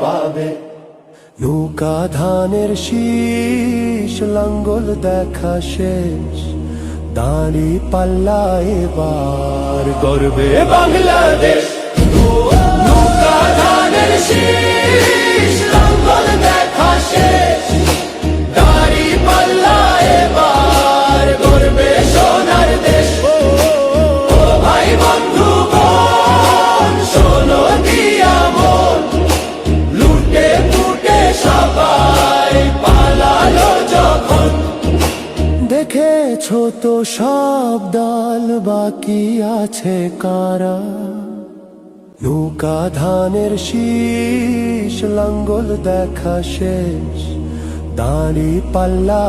পাবে। নৌকা ধানের শীষ, লাঙ্গল দেখা শেষ, দাঁড়ি পাল্লা এবার গর্বে বাংলাদেশ। নৌকা ধানের শীষ, লাঙ্গল দেখা শেষ, দাঁড়ি পাল্লা এবার গর্বে সোনার দেশ। ও ভাই বন্ধু বোন, শোনো দিয়া মন, লুটে পুটে সবাই পালালো যখন। দেখেছো তো সব দল, বাকি আছে কারা? নৌকা ধানের শীষ, লাঙ্গল দেখা শেষ, দাঁড়ি পাল্লা